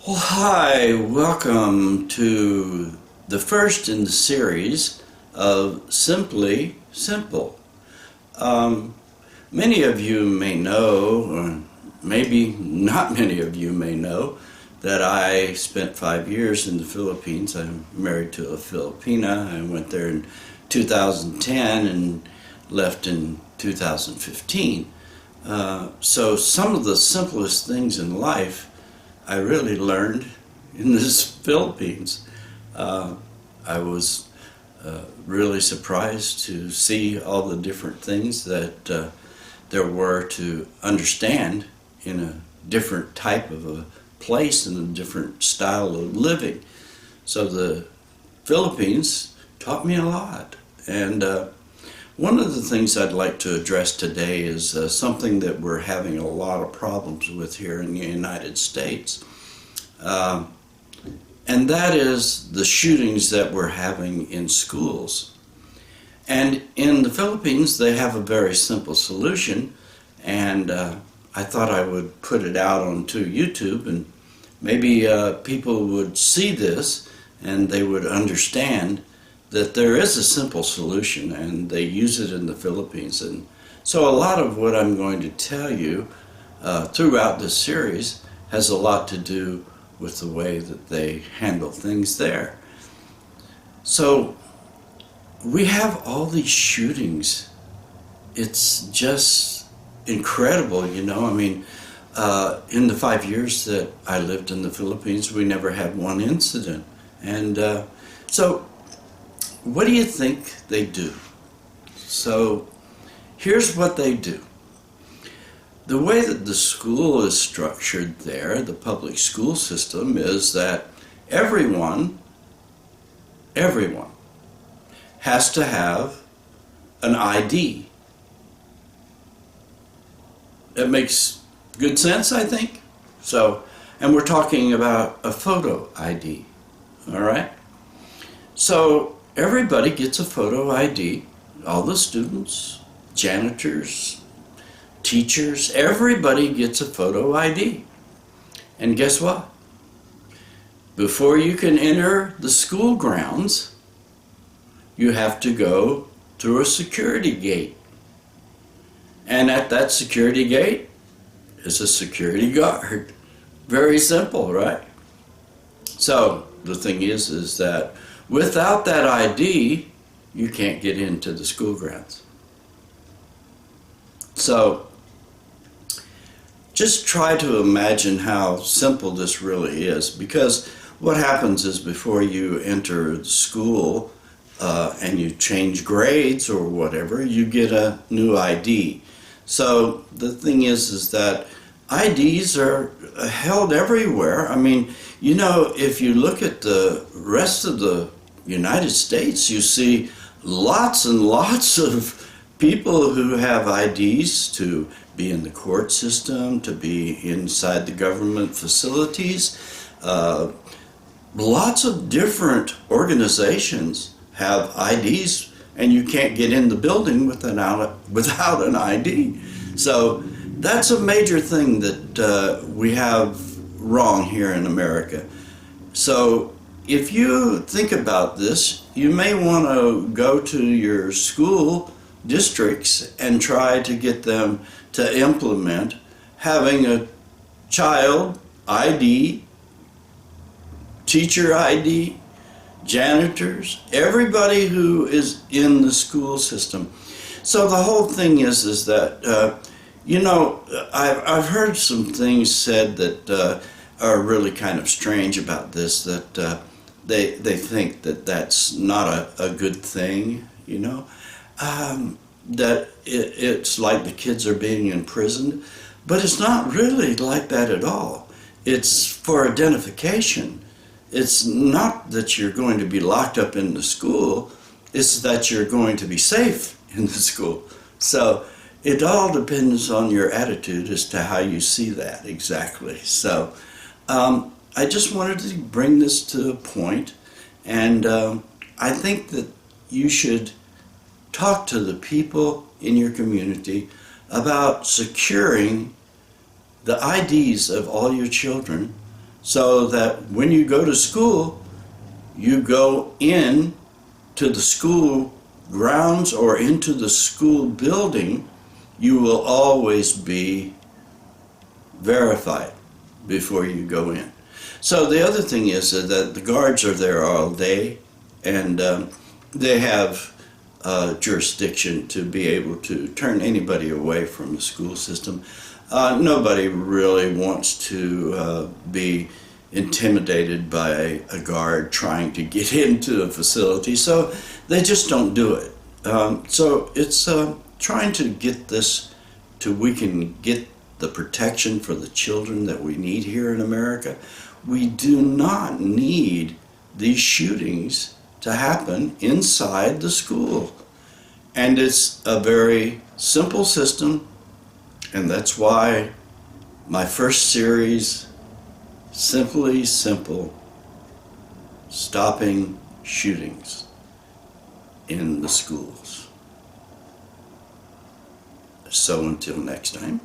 Well, hi, welcome to the first in the series of Simply Simple. Um, Many of you may know, or maybe not many of you may know, that I spent 5 years in the Philippines. I'm married to a Filipina. I went there in 2010 and left in 2015. So some of the simplest things in life I really learned in this Philippines. Uh, I was really surprised to see all the different things that there were to understand in a different type of a place and a different style of living. So the Philippines taught me a lot. And one of the things I'd like to address today is something that we're having a lot of problems with here in the United States. Um, and that is the shootings that we're having in schools. And in the Philippines, they have a very simple solution, and I thought I would put it out onto YouTube, and maybe people would see this and they would understand that there is a simple solution, and they use it in the Philippines. And so a lot of what I'm going to tell you throughout this series has a lot to do with the way that they handle things there. So we have all these shootings. It's just incredible, you know. I mean, in the 5 years that I lived in the Philippines, we never had one incident. And so what do you think they do? So here's what they do. The way that the school is structured there, the public school system, is that everyone has to have an ID. That makes good sense, I think. So, and we're talking about a photo ID, all right? So everybody gets a photo ID, all the students, janitors, teachers, everybody gets a photo ID. And guess what? Before you can enter the school grounds, you have to go through a security gate. And at that security gate is a security guard. Very simple, right? So the thing is that without that ID, you can't get into the school grounds. So just try to imagine how simple this really is, because what happens is before you enter school and you change grades or whatever, you get a new ID. So the thing is that IDs are held everywhere. I mean, you know, if you look at the rest of the United States, you see lots and lots of people who have IDs to be in the court system, to be inside the government facilities. Lots of different organizations have IDs, and you can't get in the building without an ID. So that's a major thing that we have wrong here in America. So if you think about this, you may want to go to your school districts and try to get them to implement having a child ID, teacher ID, janitors, everybody who is in the school system. So the whole thing is that, you know, I've heard some things said that are really kind of strange about this, that they think that that's not a good thing, you know. That it's like the kids are being imprisoned, but it's not really like that at all. It's for identification. It's not that you're going to be locked up in the school, it's that you're going to be safe in the school. So it all depends on your attitude as to how you see that exactly. So I just wanted to bring this to a point, and I think that you should talk to the people in your community about securing the IDs of all your children so that when you go to school, you go in to the school grounds or into the school building, you will always be verified before you go in. So the other thing is that the guards are there all day, and they have jurisdiction to be able to turn anybody away from the school system. Nobody really wants to be intimidated by a guard trying to get into a facility, so they just don't do it. So it's trying to get this to we can get the protection for the children that we need here in America. We do not need these shootings to happen inside the school. And it's a very simple system, and that's why my first series, Simply Simple, Stopping Shootings in the Schools. So until next time.